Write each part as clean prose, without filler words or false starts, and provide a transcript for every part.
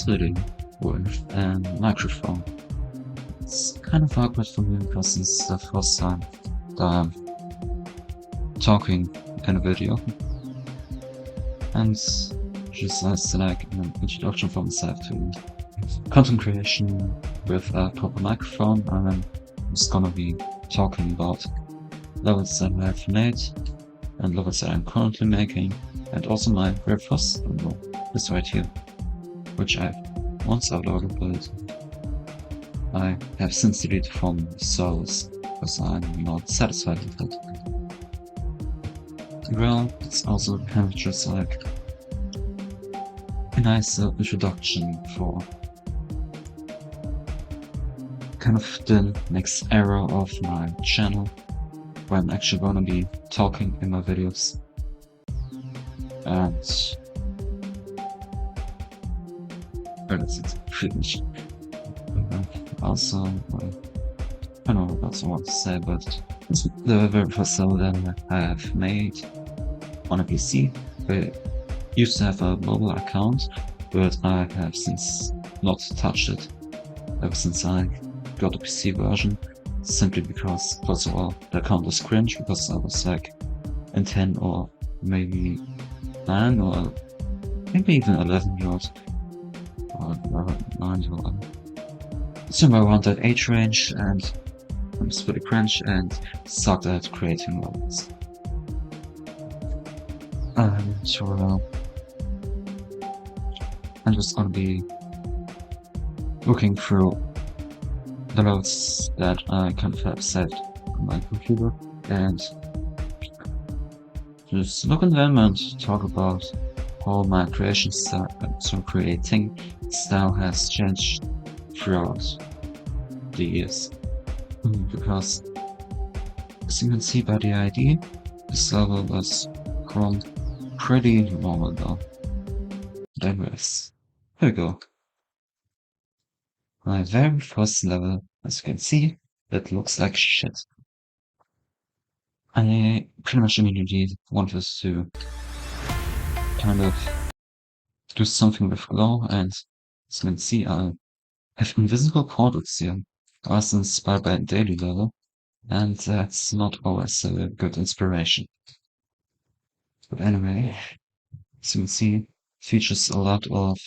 video with a microphone. It's kind of awkward for me because it's the first time that I'm talking in a video, and just as like an introduction for myself to content creation with a proper microphone, I'm just gonna be talking about levels that I have made and levels that I'm currently making, and also my very first level, this right here, which I've once uploaded, but I have since deleted from the service because I'm not satisfied with it. Well, it's also kind of just like a nice introduction for kind of the next era of my channel, where I'm actually gonna be talking in my videos. And that's it, pretty much. Also, I don't know what else I want to say, but the very first level that I have made on a PC. I used to have a mobile account, but I have since not touched it ever since I got the PC version, simply because, first of all, the account was cringe because I was like in 10 or maybe 9 or maybe even 11 years old, or 9 or 11. Somewhere around that age range, and I'm just pretty cringe and sucked at creating levels. So I'm just gonna be looking through the notes that I kind of have saved on my computer and just look at them and talk about how my creation style, so creating style has changed throughout the years. Because as you can see by the ID, this level was from pretty normal though. Anyways, here we go. My very first level, as you can see, that looks like shit. I pretty much immediately wanted to kind of do something with glow, and as you can see, I have invisible portals here. I was inspired by a daily level, and that's not always a good inspiration. But anyway, as you can see, it features a lot of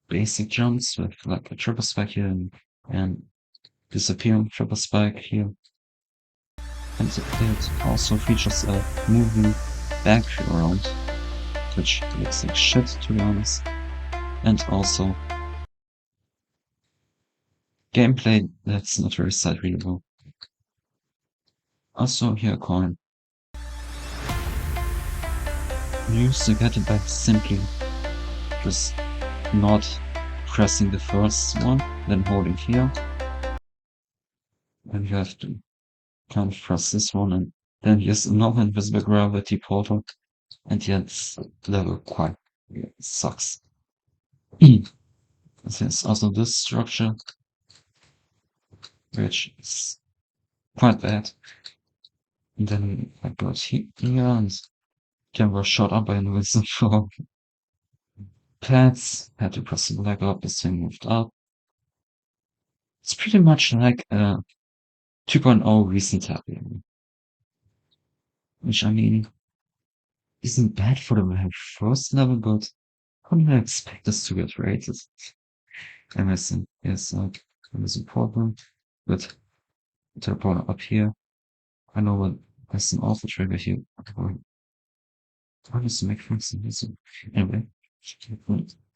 basic jumps with like a triple spike here and disappearing triple spike here. And it also features a moving back around, which looks like shit to be honest. And also gameplay that's not very sight readable. Also here a coin. You used to get it back simply just not pressing the first one, then holding here. And you have to kind of press this one, and then here's another invisible gravity portal, and yet the level quite sucks. There's also this structure, which is quite bad. And then I got here and camera shot up by an invisible pads, had to press the leg up, this thing moved up. It's pretty much like a 2.0 recent tapping, which I mean isn't bad for the very first level, but how did I expect this to get rated? Amazon is like this important, but the problem up here. I know what that's an awful trigger here. How does it make sense? Anyway,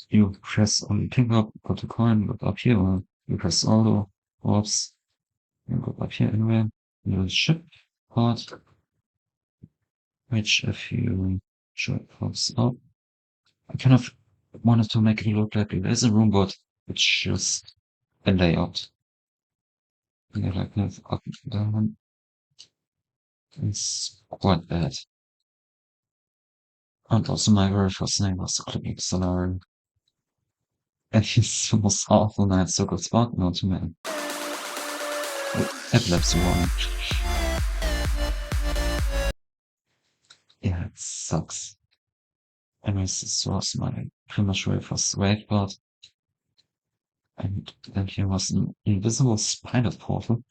you press on pick up, got the coin, got up here, or you press auto, orbs, and go up here anyway. The ship part, which if you show it pops up, I kind of wanted to make it look like there's a room, but it's just a layout. And like that up and down. It's quite bad. And also my very first name was the clipping scenario. And it's the most awful night so good spot, no to man. Epilepsy warning. Yeah, it sucks. Anyways, this was my pretty much ready for Swag, but and then here was an invisible spider portal.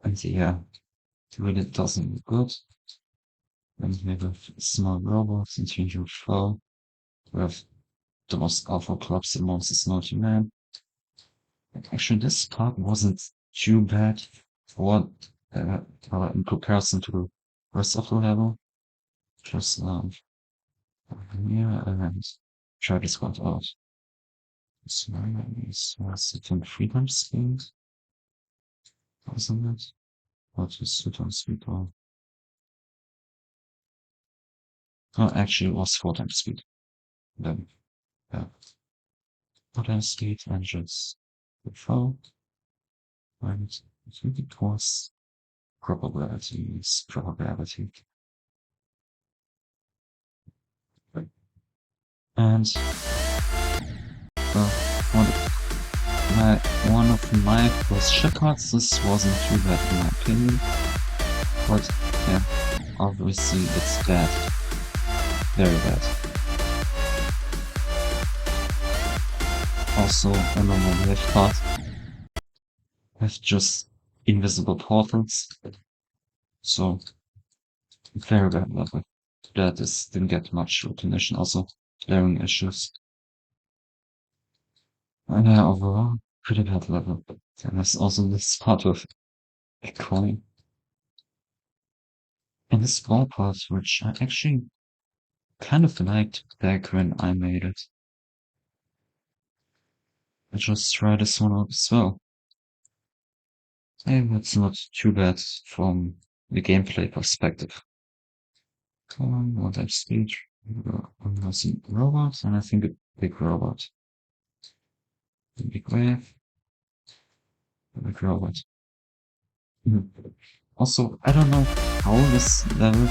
And yeah, it really doesn't look good. Then we have small robots into your flow. We have the most awful clubs and monsters known to man. Actually, this part wasn't too bad for uh, in comparison to the rest of the level. Just yeah, and try this one out. Sit on freedom speed, wasn't it? Or just sit on speed or oh, actually, it was 4 times speed. Then, yeah, 4 times speed and just fall. And I think it was probability, probability. And well, one one of my first shortcuts. This wasn't too bad in my opinion, but yeah, obviously it's bad, very bad. Also, a normal lift path with just invisible portals, so very bad level. That is didn't get much recognition. Also, clearing issues. And yeah, overall, pretty bad level. And there's also this part of a coin. And this small part, which I actually kind of liked back when I made it. I just tried this one out as well. And it's not too bad from the gameplay perspective. Come on, one time speed. I'm gonna see robots, and I think a big robot. A big wave, a big robot. Mhm. Also, I don't know how this level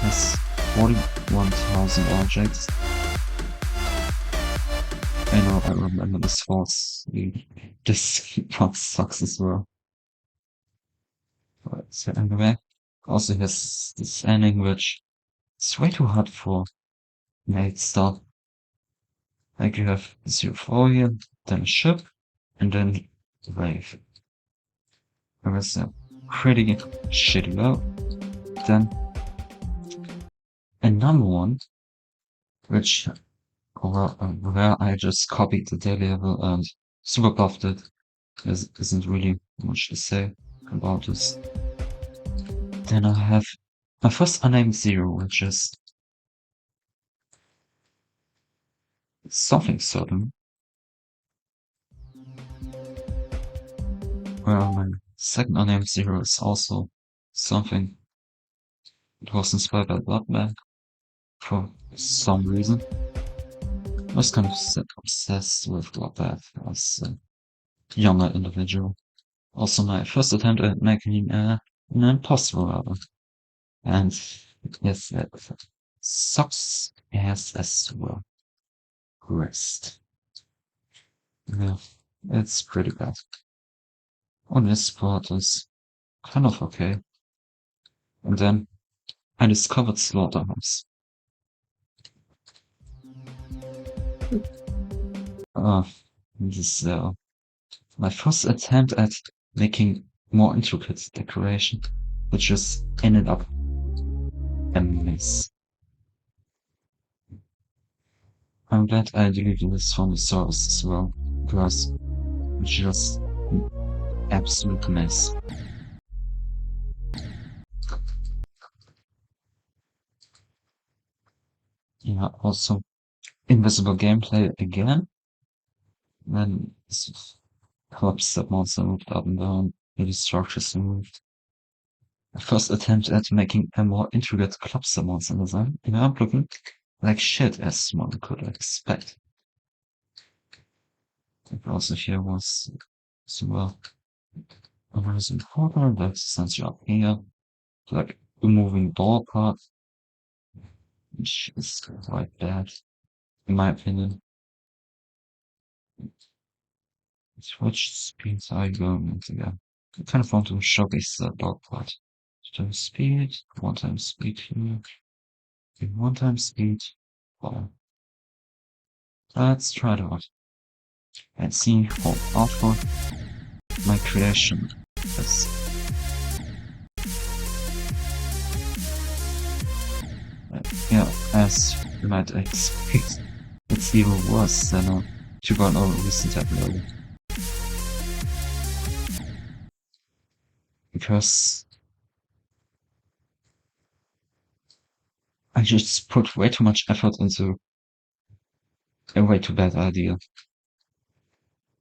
has 41,000 objects. I know, I remember this force. This box sucks as well. But so anyway, also has this ending which is way too hard for made stuff. Like you have this euphoria, then a ship, and then the wave. It was a pretty shitty load. Then another one, which where I just copied the daily level and super buffed it. Isn't really much to say about this. Then I have my first unnamed zero, which is something certain. Well, my second unnamed zero is also something. It was inspired by Bloodbath for some reason. I was kind of obsessed with Bloodbath as a younger individual. Also, my first attempt at making an impossible album. And yes, it sucks as well. Rest. Yeah, it's pretty bad. On this part is kind of okay. And then I discovered Slaughterhouse. Uh, this is my first attempt at making more intricate decoration, which just ended up a mess. I'm glad I deleted this from the source as well, because it's just an absolute mess. Yeah, also invisible gameplay again. Then helps that monster moved up and down, maybe structures moved. First attempt at making a more intricate cluster monster design, and I'm looking like shit as one could expect. And also here was as well a resin portal that sends you up here, like a moving door part, which is quite bad, in my opinion. Which speeds are you going into there? I kind of want to showcase the dog part. 2 times speed, 1 time speed here, 1 time speed, Well, let's try it out and see how awful my creation is. Yeah, as you might expect, it's even worse than a 2.0 recent upload. Because I just put way too much effort into a way too bad idea.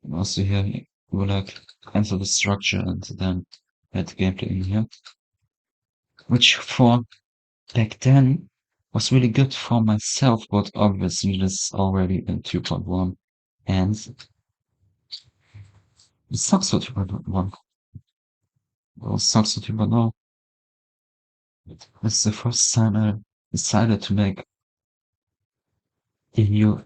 And also here, we like enter the structure and then add the gameplay in here. Which for back then was really good for myself, but obviously this is already in 2.1. And it sucks for 2.1. Well, it sucks for 2.0. It's the first time I decided to make a new,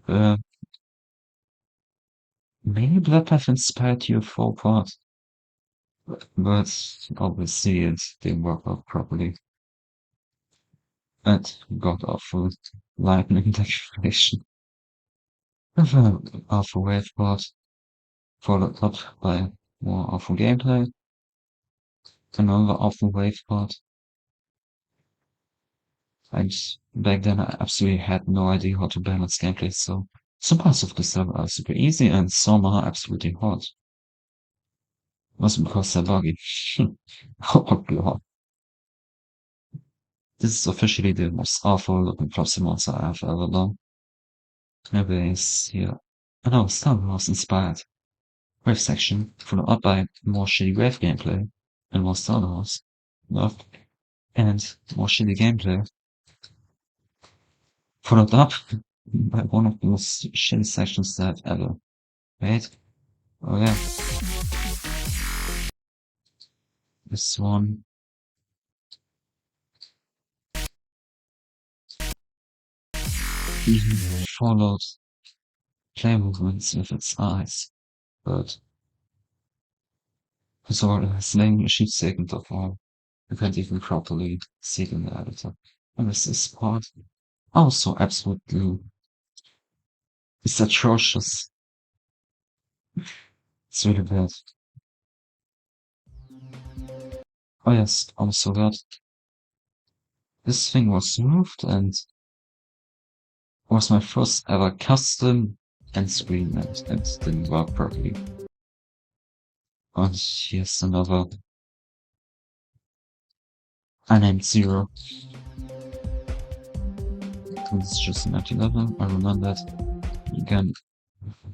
maybe Bloodbath inspired UFO part, but obviously it didn't work out properly. And got awful lightning declaration. With an awful wave part, followed up by more awful gameplay, another awful wave part. And back then I absolutely had no idea how to balance gameplay, so some parts of the server are super easy and some are absolutely hard. Mostly because they're buggy. Oh god. This is officially the most awful looking proxy monster I've ever done. Anyways, here. I know, Star Wars inspired. Wave section, followed up by more shitty wave gameplay, and more Star Wars. Love. And more shitty gameplay. Followed up by one of the most shitty sections that I've ever made. Oh yeah. This one. Even followed play movements with its eyes, but it's all slaying she's second of all. You can't even properly see it in the editor. And this part also absolutely it's atrocious. It's really bad. Oh yes, also that this thing was moved and was my first ever custom end screen and it didn't work properly. And here's another unnamed zero. It's just an empty level, I remember that. Again,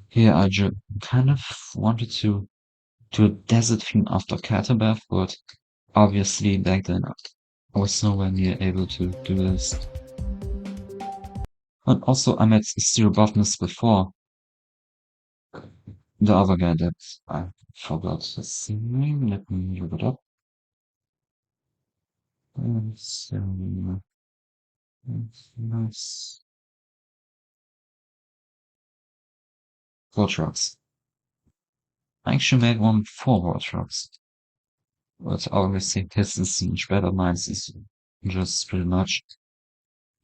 here I just kind of wanted to do a desert theme after Catabath, but obviously back then I was nowhere near able to do this. And also I met Zero Buffness before. The other guy that I forgot his name, let me look it up. So, nice. War Trucks. I actually made one for War Trucks. But obviously his is much better, mine is just pretty much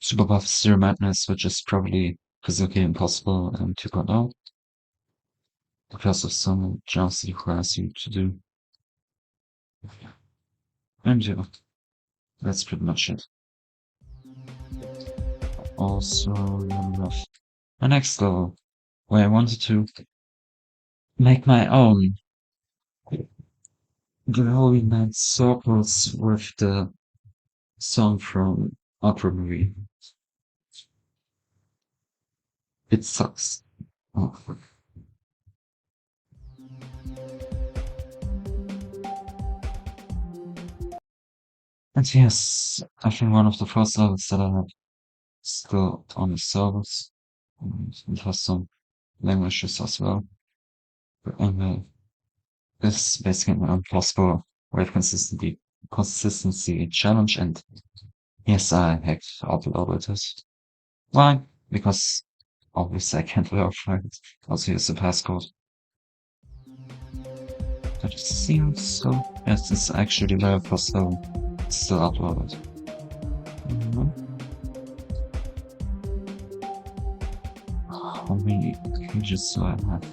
Super Buff Zero Madness, which is probably physically impossible in 2.0 because of some jumps it requires you to do. And yeah, that's pretty much it. Also, enough. My next level, where I wanted to make my own glowing night circles with the song from Aquamarine. It sucks. Oh. And yes, I think one of the first levels that I had still on the servers. And it has some languages as well. And this is basically an impossible wave consistency challenge, and yes, I hacked uploaded it. Why? Because obviously I can't verify it. Also here's the passcode. That seems so. Yes, it's actually verified, so it's still uploaded. many pages so I have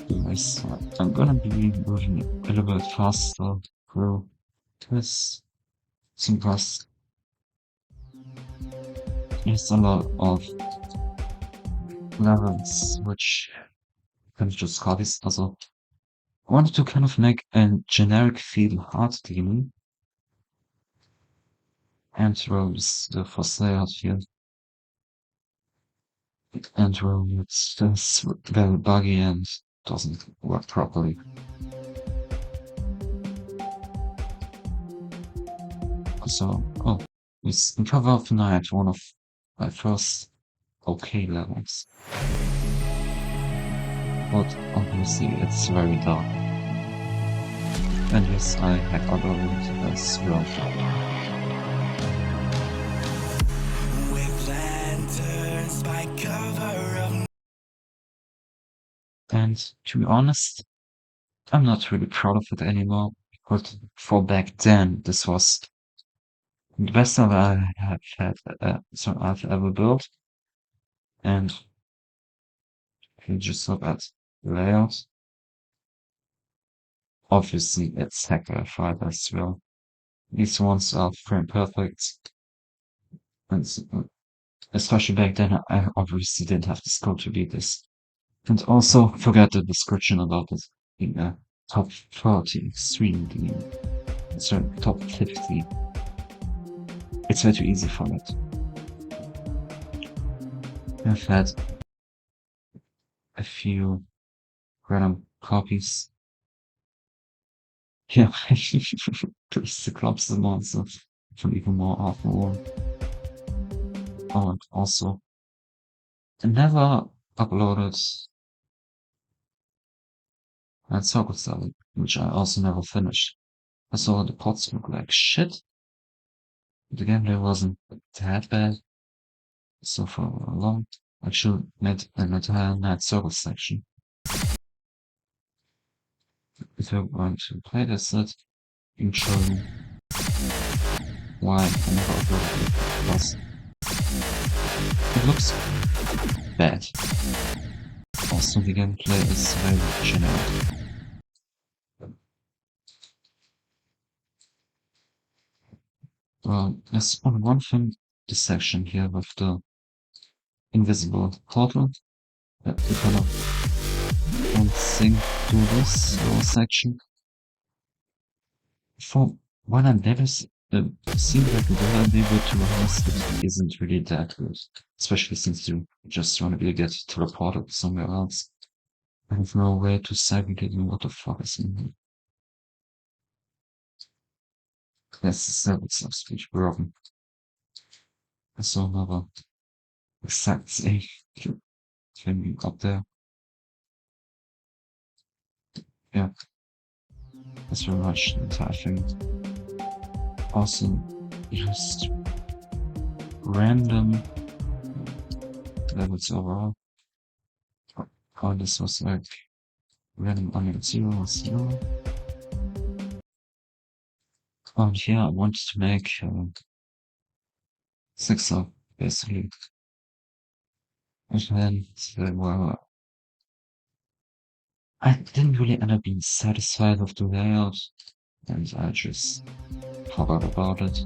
this. I'm gonna be moving a little bit faster through this because there's a lot of levels which can just copies. Also, I wanted to kind of make a generic feel hard demon and rose the first layout here. And roll it's just very buggy and doesn't work properly. So, oh, it's in Cover of the Night, one of my first okay levels. But obviously it's very dark. And yes, I had other rooms as well. And to be honest, I'm not really proud of it anymore. But for back then, this was the best level I have had, so I've ever built. And if you just look at the layout, obviously it's sacrificed as well. These ones are frame perfect. And especially back then, I obviously didn't have the skill to beat this. And also forget the description about this in top 30 extreme, sorry, top 50. It's way too easy for it. I've had a few random copies. Yeah, just the clubs the monster from even more awful one. Oh, and also, I never uploaded that Circle 7, which I also never finished. I saw the pots look like shit. The gameplay wasn't that bad. So for long, I should made an entire Night Circle section. If you're going to play this set, you can show you why I never uploaded it, because it looks bad. Also, the gameplay is very generic. Well, there's only one thing, this section here with the invisible portal, that you kind of don't think through this little section. For when I never seen like the able to harness it isn't really that good, especially since you just want to be get teleported somewhere else. I have no way to segregate what the fuck is in here. Yes, the of speech broken. I saw another exact same thing up there. Yeah, that's very much the entire thing. Also, just random levels overall. Oh, this was like random under 0, 0. And here I wanted to make 6 of basically. And then well, I didn't really end up being satisfied with the layout, and I just forgot about it.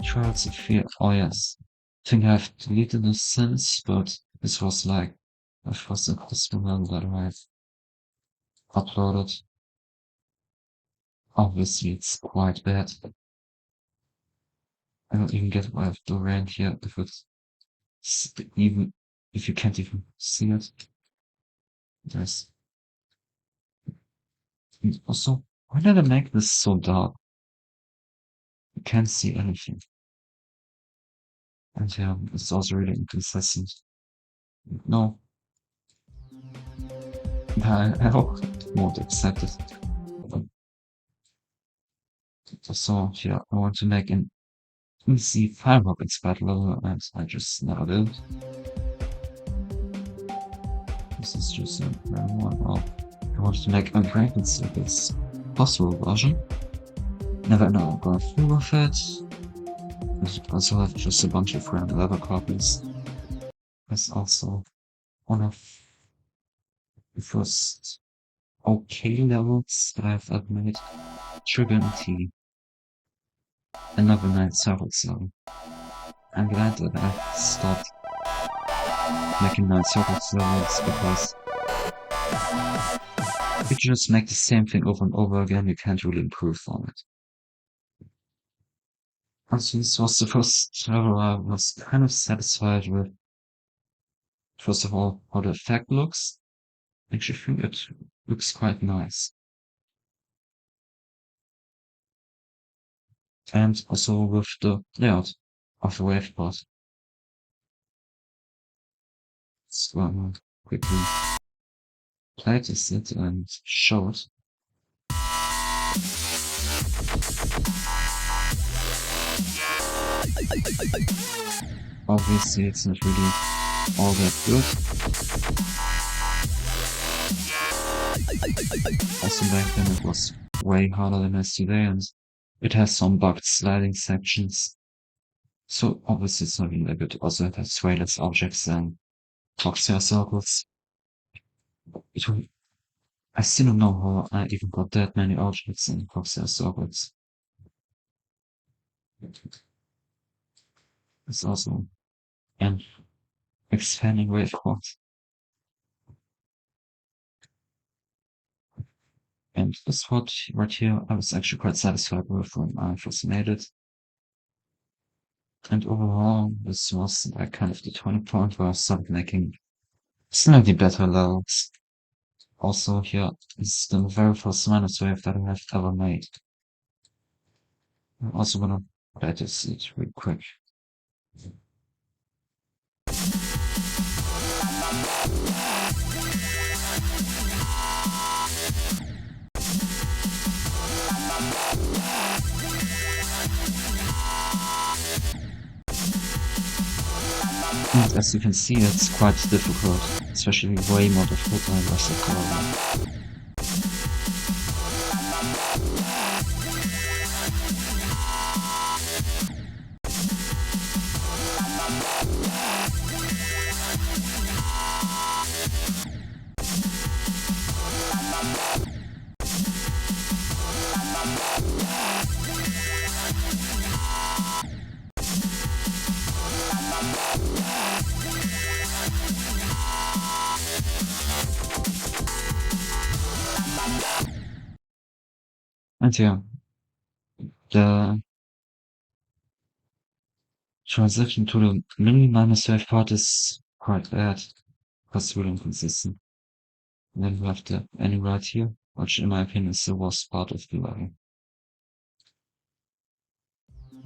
Trials of Fear, oh yes. I think I've deleted this since, but this was like the first impossible that I've uploaded. Obviously it's quite bad. I don't even get why I have to rant here if it's even if you can't even see it. There's also, why did I make this so dark? You can't see anything. And yeah, it's also really inconsistent. No, I won't accept it. So yeah, I want to make an easy fire rockets battle, and I just never did. This is just a random one. Oh, I want to make a Dragon Circus possible version. Never know, gone through with it. I also have just a bunch of random leather copies. There's also one of the first okay levels that I've ever made. Trigger and T. Another night circle zone. I'm glad that I stopped making night circle levels because if you just make the same thing over and over again, you can't really improve on it. Also, this was the first level I was kind of satisfied with. First of all, how the effect looks. I actually think it looks quite nice. And also with the layout of the wave part. So I'm quickly play test it and show it. Obviously, it's not really all that good. Also back then it was way harder than it is today, and it has some bugged sliding sections. So obviously it's not really that good. Also it has way less objects than Toxia circles. I still don't know how I even got that many objects in Toxia circles. It's also an expanding waveport. And this spot right here, I was actually quite satisfied with when I first made it. And overall, this was like kind of the turning point where I started making slightly better levels. Also here is the very first minus wave that I have ever made. I'm also gonna try to see it real quick. And as you can see, it's quite difficult, especially way more difficult than the rest of the level. And yeah, the transition to the mini minus wave part is quite bad, because it's really inconsistent. And then we have the ending right here, which in my opinion is the worst part of the level.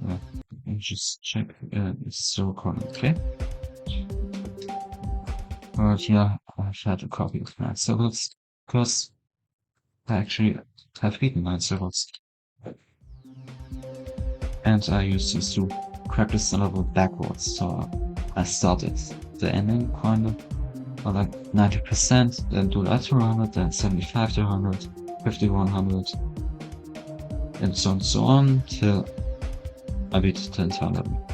Let me just check, it's still recording, okay? But yeah, I've had a copy of Night Circles, because I actually have beaten Night Circles. And I used these to practice the level backwards, so I started the ending kind of, or like 90%, then do that to 100, then 75 to 100, 50 to 100, and so on, till I beat the entire level.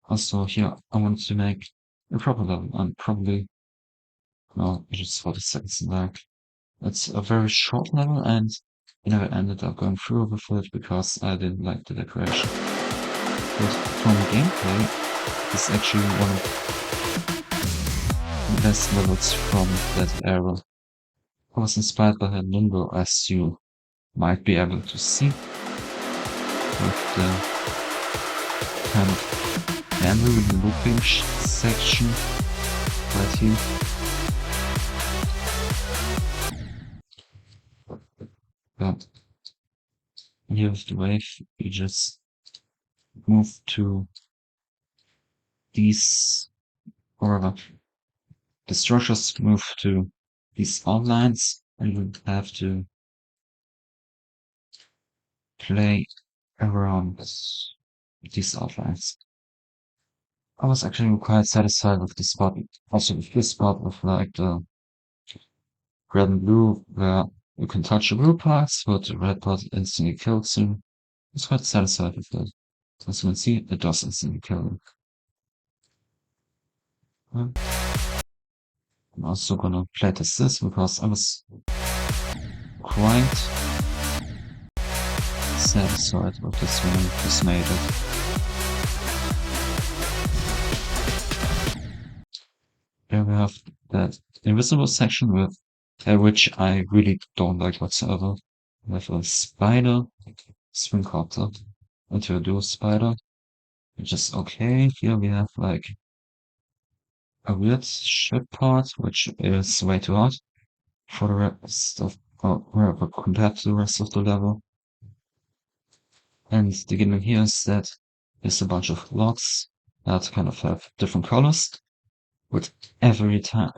Also here, I wanted to make a proper level, and probably, no, just 40 seconds back. It's a very short level, and I never ended up going through with it because I didn't like the decoration. But from the gameplay, it's actually one of the best levels from that era. I was inspired by Limbo, as you might be able to see, with the kind of memory looping section right here. But here's the wave, you just move to these, or the structures move to these outlines, and you have to play around these outlines. I was actually quite satisfied with this spot, also with this spot with like the red and blue, where you can touch the blue parts, but the red part instantly kills you. I was quite satisfied with that. As you can see, it does instantly kill you. also gonna playtest this because I was quite satisfied with this when I just made it. Here we have that invisible section with which I really don't like whatsoever. We have a spider, swing copter, into a dual spider, which is okay. Here we have like a weird ship part, which is way too hard for the rest of, compared to the rest of the level. And the gimmick here is that there's a bunch of blocks that kind of have different colors. With every time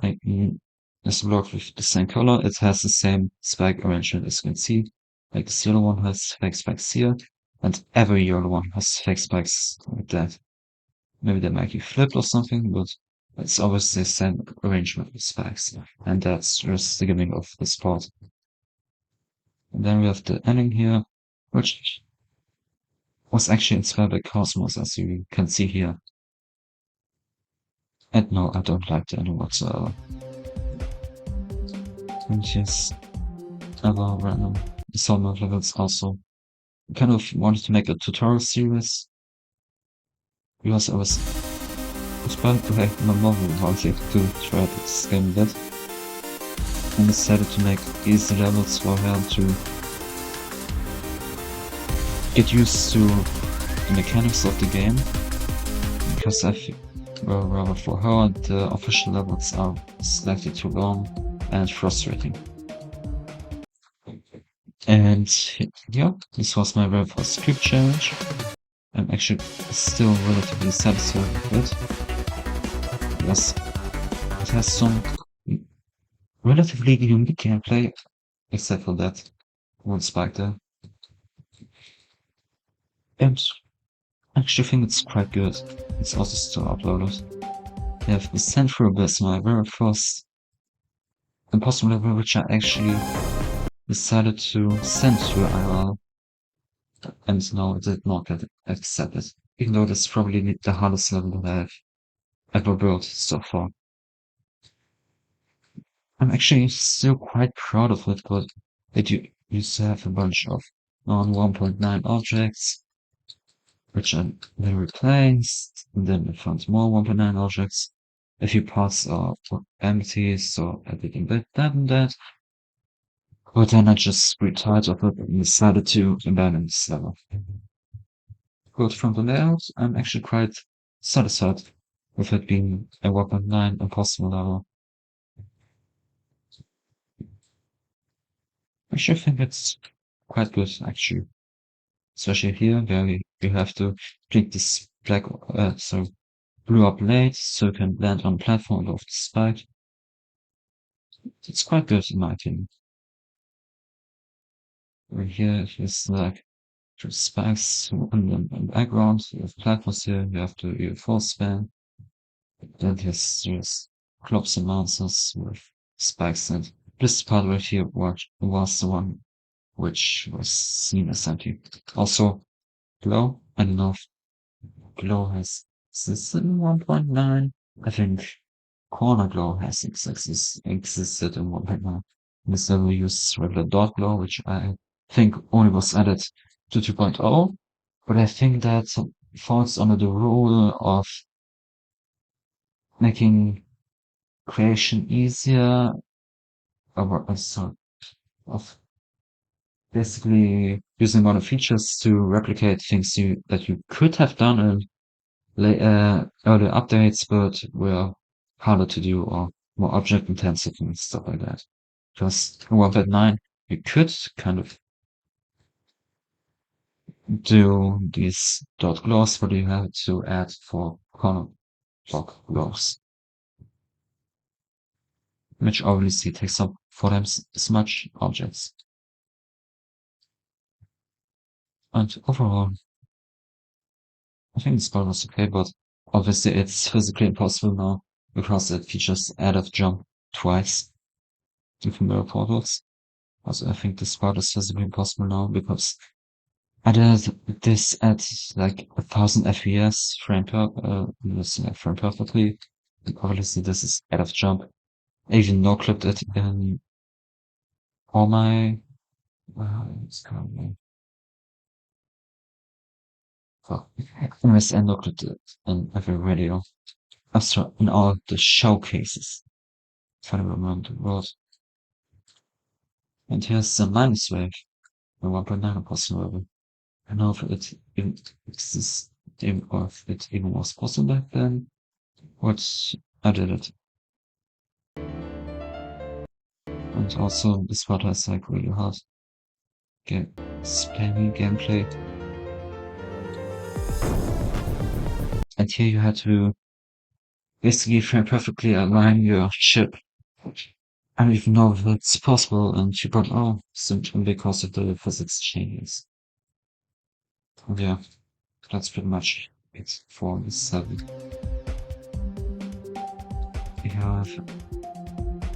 this block with the same color, it has the same spike arrangement as you can see. Like this yellow one has fake spikes here, and every yellow one has fake spikes like that. Maybe they might be flipped or something, but it's always the same arrangement of spikes. And that's just the gimmick of this part. And then we have the ending here, which was actually inspired by Cosmos, as you can see here. And no, I don't like the ending whatsoever. And here's other random installment levels also. I kind of wanted to make a tutorial series because I was inspired by my mom about it to try this game a bit. And decided to make easy levels for her to get used to the mechanics of the game, because I think, well, rather for her, the official levels are slightly too long and frustrating. And yeah, this was my very first script challenge. I'm actually still relatively satisfied with it. Yes, it has some relatively unique gameplay, except for that one spike there. And I actually think it's quite good. It's also still uploaded. I have the Central Abyss, my very first impossible level, which I actually decided to send to IRL, and no, it did not get accepted, even though that's probably the hardest level that I've ever built so far. I'm actually still quite proud of it, but it used to have a bunch of non-1.9 objects, which I then replaced, and then I found more 1.9 objects. A few parts are empty, so I did a bit that and that. But then I just grew tired of it and decided to abandon this level. But from the layout, I'm actually quite satisfied with it being a 1.9 impossible level. I actually think it's quite good, actually. Especially here, where you have to click this blew up blade so you can land on the platform of the spike. It's quite good in my opinion. Right here is like just spikes in the background, you have platforms here, you have to do a force span. Then there's just clubs and monsters with spikes, and this part right here was the one which was seen as empty. Also, Glow, I don't know if Glow has existed in 1.9. I think Corner Glow has existed in 1.9. This level uses regular dot glow, which I think only was added to 2.0. But I think that falls under the rule of making creation easier, or sort of basically using one of the features to replicate things that you could have done in earlier updates, but were harder to do or more object intensive and stuff like that. Because in 1.9, you could kind of do these dot glows, but you have to add for corner block glows, which obviously takes up for them as much objects. And overall, I think this part was okay, but obviously it's physically impossible now because it features added jump twice to mirror portals. Also, I think this part is physically impossible now because I did this at like 1000 FPS frame perfectly. And obviously this is out of jump, even no-clipped it in all my, it's called, well, anyways, I no-clipped it in every video. Also, in all the showcases, if I remember the word. And here's the minus wave, the 1.9% level. I know if it even exists, or if it even was possible back then, but I did it. And also, this part has like really hard spammy gameplay. And here you had to basically frame perfectly align your chip. I don't even know if it's possible, and she brought, oh, simply because of the physics changes. Yeah, that's pretty much it for the 7. We have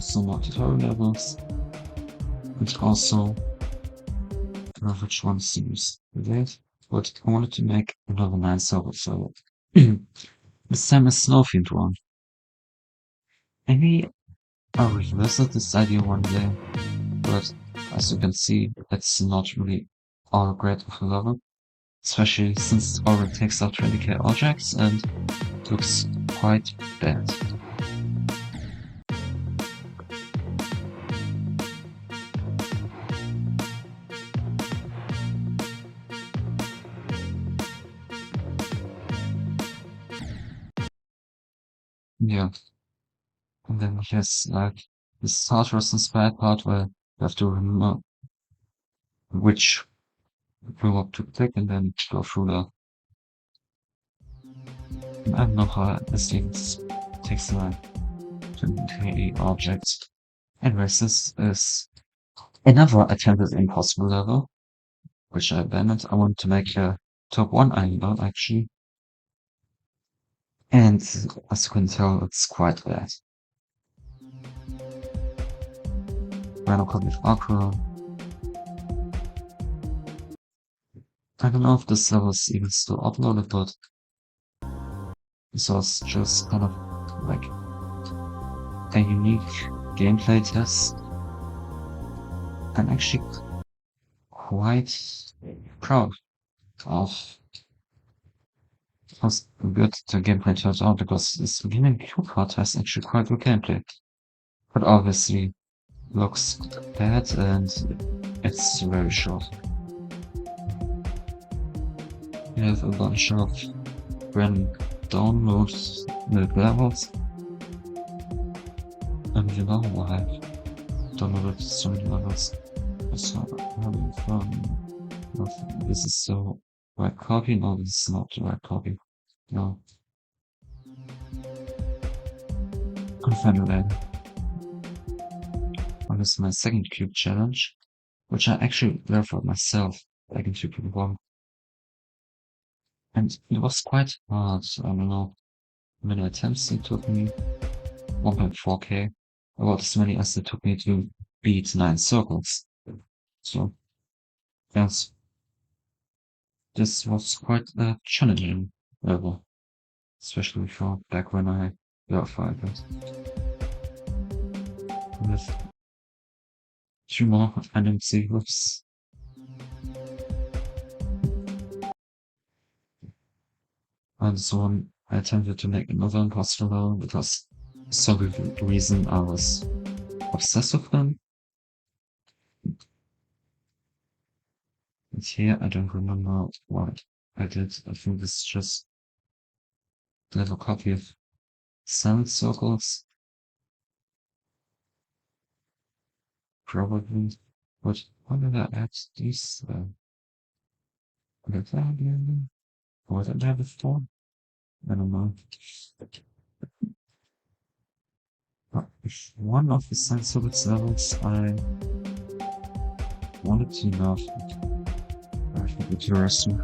some more tutorial levels, and also which one seems related, but I wanted to make another 9 server, so this time a snow-themed one. Maybe I'll revisit this idea one day, but as you can see, it's not really all great of a level, especially since it already takes out 20k objects and looks quite bad. Yeah, and then here's like this Star Wars inspired part where you have to remember which block to click and then go through the. I don't know how this thing takes like 20 objects. Anyways, this is another attempted impossible level, which I abandoned. I want to make a top 1 angle actually. And as you can tell, it's quite bad. Random copy of Aqua. I don't know if this level is even still uploaded, but this was just kind of like a unique gameplay test. I'm actually quite proud of how good the gameplay turns out, because this beginning Q part has actually quite good gameplay. But obviously looks bad and it's very short. We have a bunch of random downloads with levels. And you know why I downloaded so many levels. It's not having fun. This is so right copy. No, this is not the right copy. No. I'm fine with that. And this is my second cube challenge, which I actually verified myself back in 2.1. And it was quite hard. I don't know how many attempts it took me. 1.4k. About as many as it took me to beat 9 circles. So, yes, this was quite a challenging level, especially for back when I verified it. With 2 more NMC loops. And so on, I attempted to make another imposter level because for some reason I was obsessed with them. And here I don't remember what I did. I think this is just a little copy of 7 circles. Probably. But why did I add these? Did I have them? Or did I have before? I don't know. But if one of the sensitivity levels I wanted to know, I think it's interesting.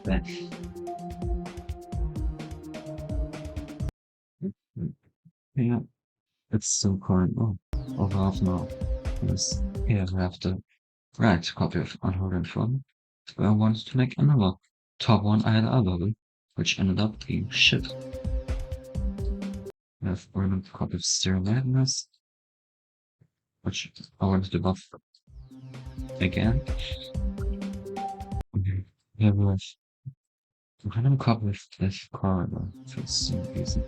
But, yeah, it's still current. Oh, over half now. Because here we have the right copy of Unholy Fun. Where I wanted to make another top 1 ILR level, which ended up being shit. We have random copy of Stereo Madness, which I wanted to buff again. Here we have random copy of Death Corridor for some reason.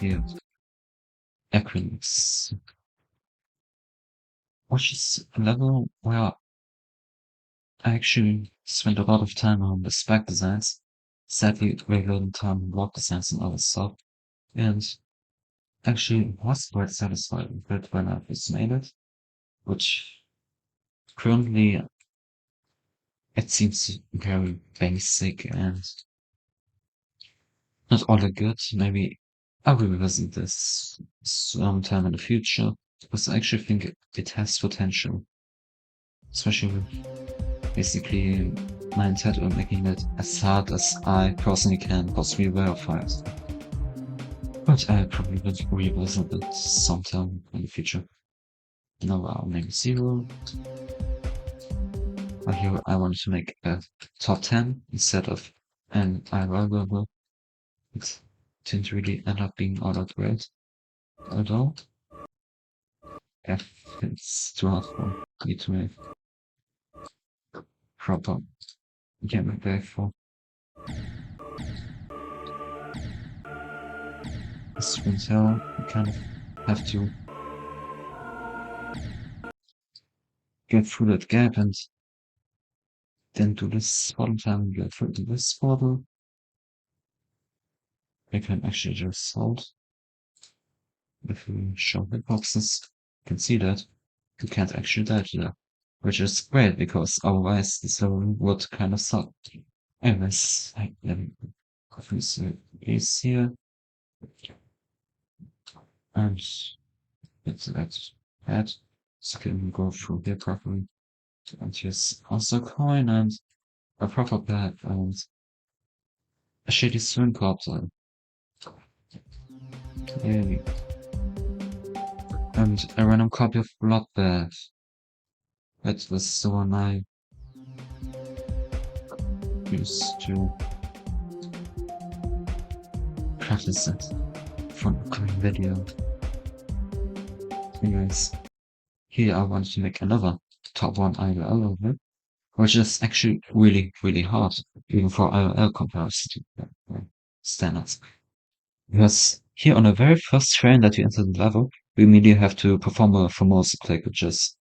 Here, Acronyms, which is a level where I actually spent a lot of time on the spec designs. Sadly, very little time on block designs and other stuff. And actually was quite satisfied with it when I first made it, which currently it seems very basic and not all that good. Maybe I will revisit this sometime in the future because I actually think it has potential, especially with basically my intent on making it as hard as I personally can possibly verify it. But I probably will revisit it sometime in the future. Now I'll name 0. Here I wanted to make a top 10 instead of an IRL level. It didn't really end up being all that great at all. Yeah, it's too hard for me to make proper gameplay for. As you can tell, you kind of have to get through that gap and then do this bottom time, get through this bottle. I can actually just hold. If we show hitboxes, you can see that you can't actually die to that, which is great because otherwise this level would kind of suck. Anyways, then is here and it's that so can go through here properly. And here's also a coin and a proper bag and a shady swing copter. Yay. And a random copy of Bloodbath. That was the one I used to practice it for an upcoming video. Anyways, here I want to make another top 1 IRL level, which is actually really, really hard, even for IRL comparison to standards. Because here on the very first frame that you enter the level, you immediately have to perform a Formosa click, which is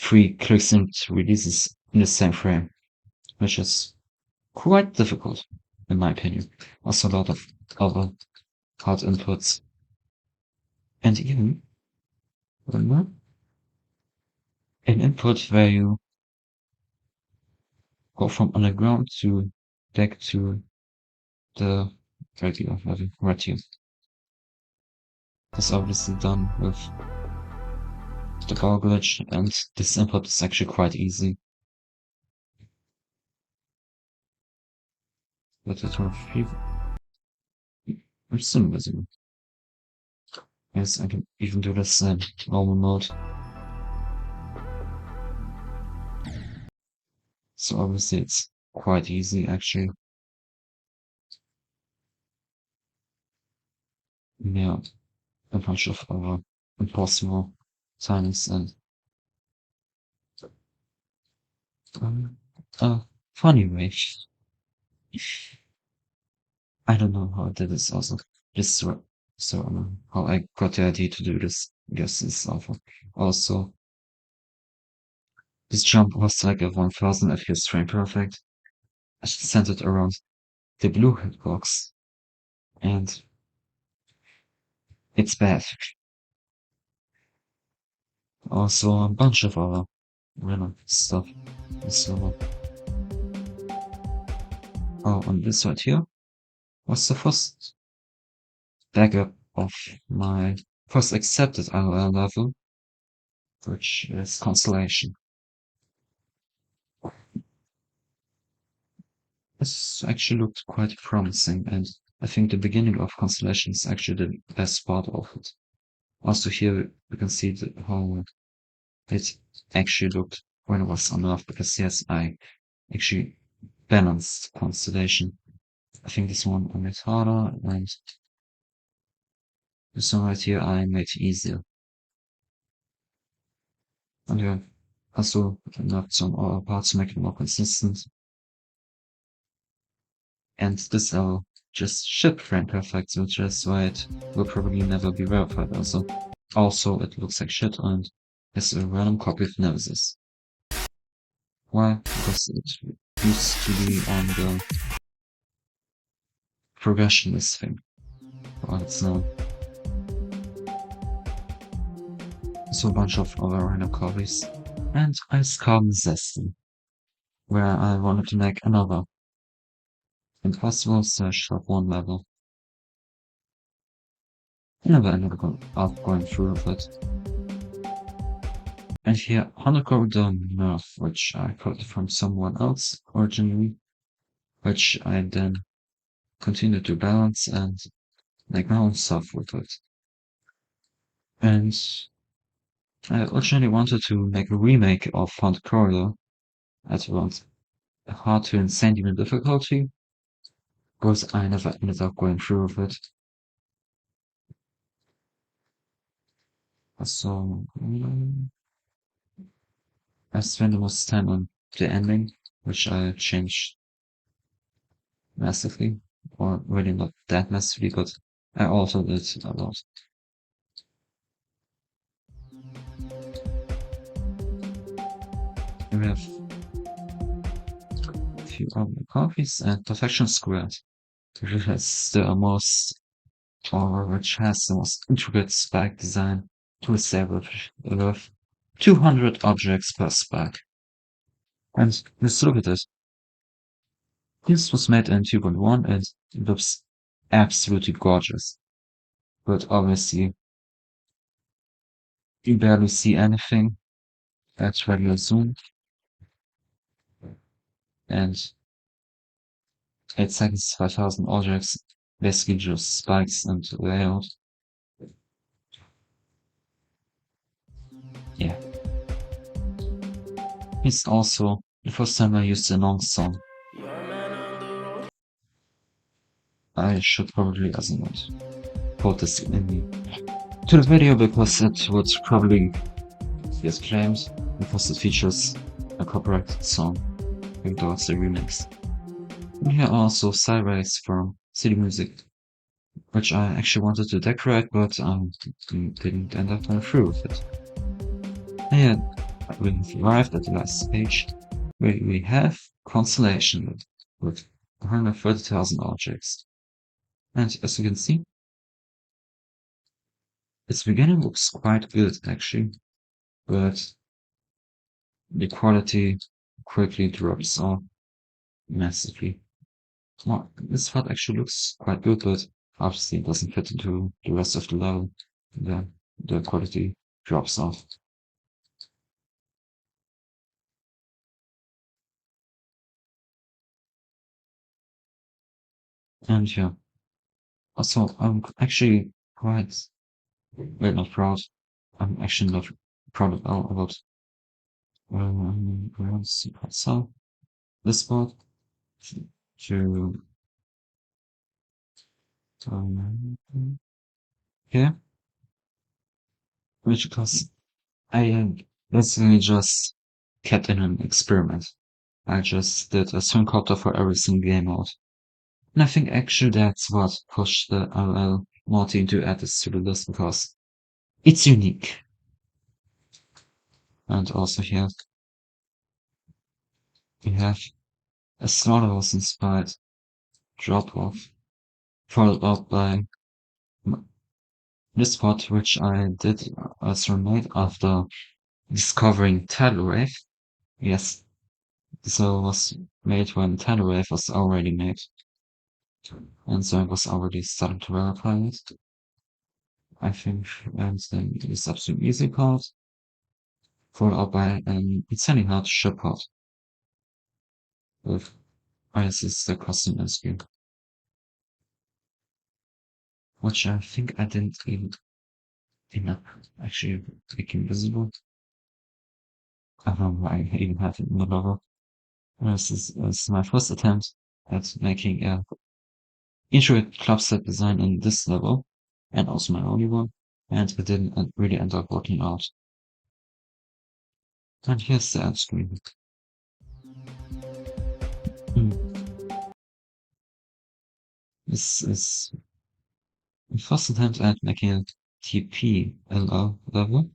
3 clicks and releases in the same frame, which is quite difficult, in my opinion. Also a lot of other hard inputs. And even an input where you go from underground to back to the regular level right here. That's obviously done with the bar glitch, and this input is actually quite easy. But the turn I'm still invisible. Yes, I can even do this in normal mode. So obviously it's quite easy actually. Yeah, a bunch of other impossible times and a funny way. I don't know how I did this also. Just so how I got the idea to do this. I guess it's awful. Also, this jump was like a 1000 FPS frame perfect. I just sent it around the blue hitbox, and it's bad. Also, a bunch of other random stuff. So, oh, and this right here was the first backup of my first accepted IOL level, which is Constellation. This actually looked quite promising, and I think the beginning of Constellation is actually the best part of it. Also here you can see how it actually looked when it was on Earth, because yes, I actually balanced Constellation. I think this one I made harder, and this one right here I made easier. And yeah, also knocked some other parts to make it more consistent. And this are just ship frame perfect, which is why it will probably never be verified also. Also, it looks like shit and is a random copy of Nemesis. Why? Because it used to be on the progression list thing. But it's now. So a bunch of other random copies. And I Carbon Zesty, where I wanted to make another impossible slash top 1 level. I never ended up going through with it. And here, Honocore Nerf, which I got from someone else originally, which I then continued to balance and make my own stuff with it. And I originally wanted to make a remake of Hunt Corridor at around hard to insane human difficulty, but I never ended up going through with it. So I spent the most time on the ending, which I changed massively, or really not that massively, but I altered it a lot. And we have a few other copies and Perfection Squared, which has the most, or which has the most intricate spike design to establish with 200 objects per spike. And let's look at it. This was made in 2.1 and it looks absolutely gorgeous. But obviously, you barely see anything at regular zoom. And 8 seconds, 5,000 objects, basically just spikes and layout. Yeah. It's also the first time I used a long song. I should probably, as a note, put this to the video because it would probably get claimed because it features a copyrighted song. I think that's the remix. And here are also sideways from City Music, which I actually wanted to decorate, but didn't end up going through with it. And we've arrived at the last page, where we have Constellation with 130,000 objects. And as you can see, its beginning looks quite good actually, but the quality quickly drops off massively. Well, this part actually looks quite good, but obviously it doesn't fit into the rest of the level. The quality drops off. And yeah, also I'm actually quite, well, not proud. I'm actually not proud at all about so this part to um, here, which because I basically just kept in an experiment. I just did a swing copter for every single game mode. And I think actually that's what pushed the LL multi to add this to the list because it's unique. And also here we have a Slaughterhouse inspired drop off, followed up by this part, which I did as remade after discovering Tidal Wave. Yes, so it was made when Tidal Wave was already made. And so I was already starting to verify it. I think, and then this absolute easy part, followed up by an insanely hard ship part with Oh, yes, it's the costume screen, which I think I didn't even end up actually making visible. I don't know why I even have it in the logo. This is my first attempt at making a intricate club set design in this level, and also my only one, and it didn't really end up working out. And here's the ad screen. Hmm. This is the first attempt at making a TPLR level.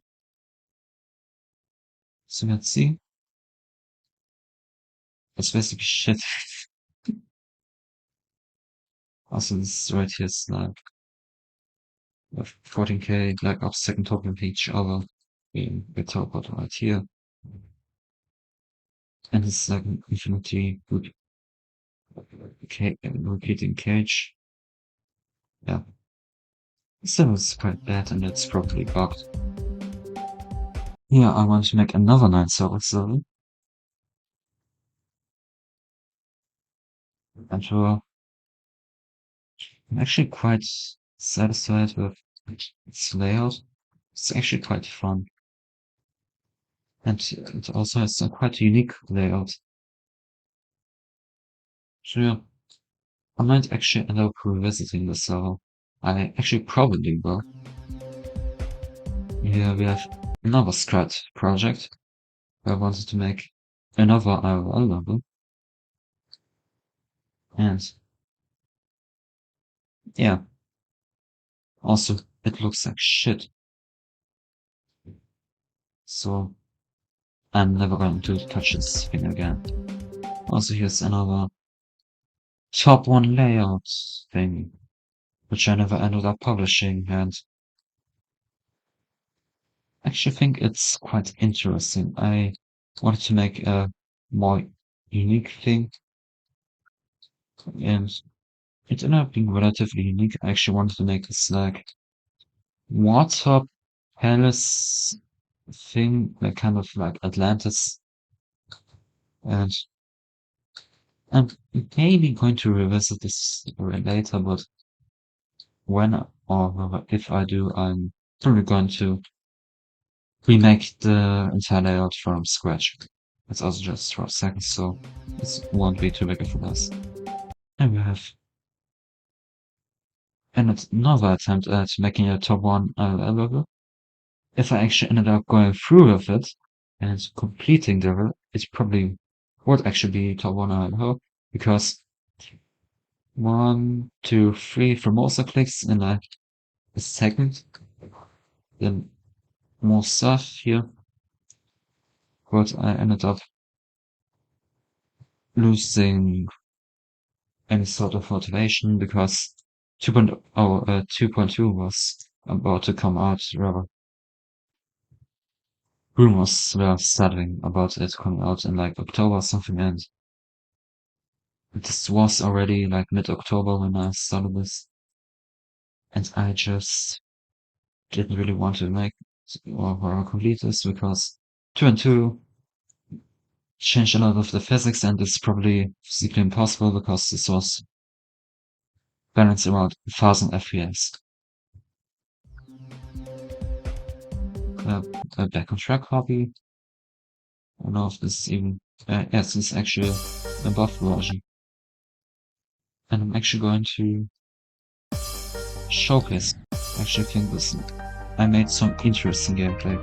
So let's see. It's basically shit. Also, this right here is like a 14K like second token each other. We talk about right here. And it's like an infinity repeating cage. Yeah. So it's quite bad and it's probably bugged. Yeah, I want to make another 9 circles level. And I'm actually quite satisfied with its layout. It's actually quite fun. And it also has a quite unique layout. So yeah, I might actually end up revisiting this level. I actually probably will. Here we have another Scrat project. I wanted to make another IRL level. And yeah, also it looks like shit. So I'm never going to touch this thing again. Also here's another top 1 layout thing, which I never ended up publishing, and I actually think it's quite interesting. I wanted to make a more unique thing, and it ended up being relatively unique. I actually wanted to make this like water palace thing, like kind of like Atlantis, and I'm maybe going to revisit this later, but when or if I do, I'm probably going to remake the entire layout from scratch. It's also just 12 seconds, so it won't be too big of a mess. And we have another attempt at making a top 1 ILL level. If I actually ended up going through with it and completing the level, it probably would actually be top 1 ILL, because 1, 2, 3 Formosa clicks in like a second, then more stuff here, but I ended up losing any sort of motivation because 2.2 was about to come out, rather. Rumors were starting about it coming out in like October or something, and this was already like mid-October when I started this, and I just didn't really want to make or complete this because 2.2 changed a lot of the physics, and it's probably physically impossible because this was balanced around 1000 FPS. Back on track hobby. I don't know if this is even, yes, it's actually a buff version. And I'm actually going to showcase. I actually think this, I made some interesting gameplay.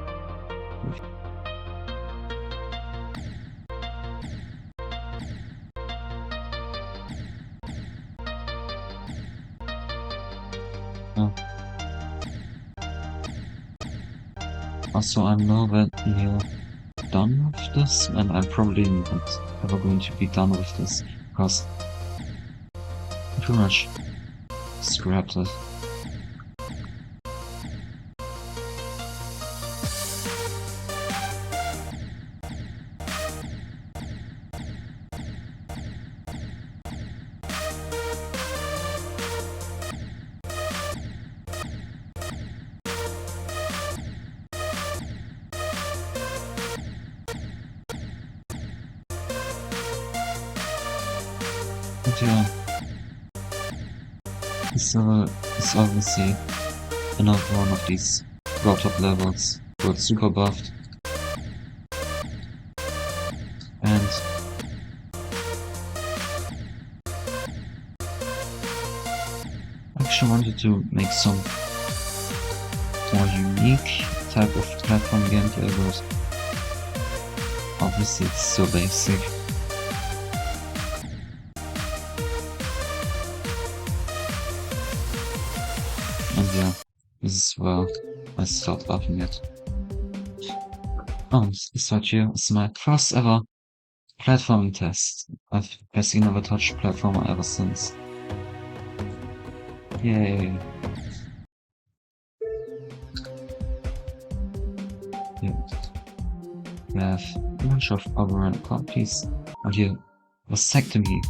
Uh, Also, I'm nowhere near done with this, and I'm probably not ever going to be done with this, because I pretty much scrapped it. yeah, so it's obviously another one of these raw top levels got super buffed, and I actually wanted to make some more unique type of platform gameplay, but obviously it's so basic. And yeah, this is where I start laughing at. Oh, this right here is my first ever platforming test. I've basically never touched a platformer ever since. Yay. Yeah. We have a bunch of overrun properties, and here vasectomy.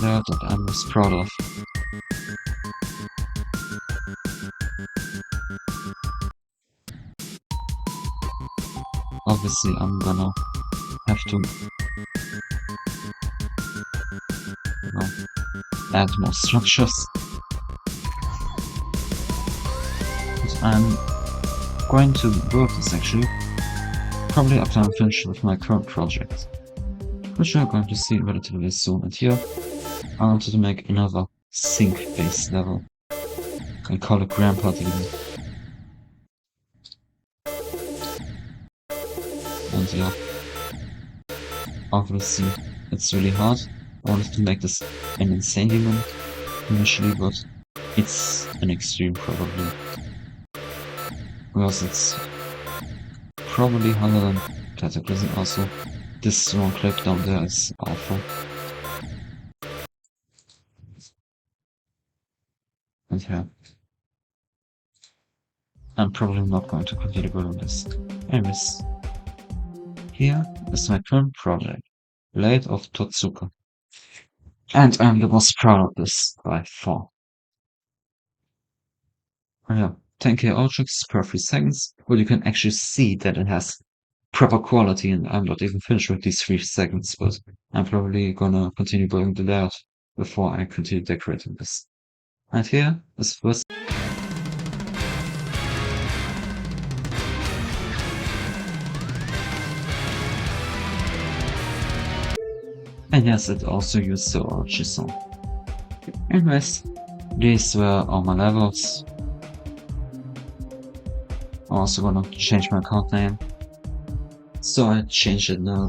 There that I'm most proud of. Obviously, I'm gonna have to, you know, add more structures. But I'm going to work this actually, probably after I'm finished with my current project, which we're going to see relatively soon. And here, I wanted to make another sync-based level, and call it Grandpa even. And yeah, obviously it's really hard. I wanted to make this an insane demon initially, but it's an extreme probably. Because it's probably harder than Cataclysm also. This one clip down there is awful. And yeah, I'm probably not going to continue building this. Anyways, here is my current project, Blade of Totsuka. And I'm the most proud of this by far. Yeah, 10k objects per 3 seconds, but you can actually see that it has proper quality, and I'm not even finished with these 3 seconds, but I'm probably gonna continue building the layout before I continue decorating this. And here is first. And yes, it also used the orochi song. Anyways, these were all my levels. I'm also gonna change my account name, so I changed it now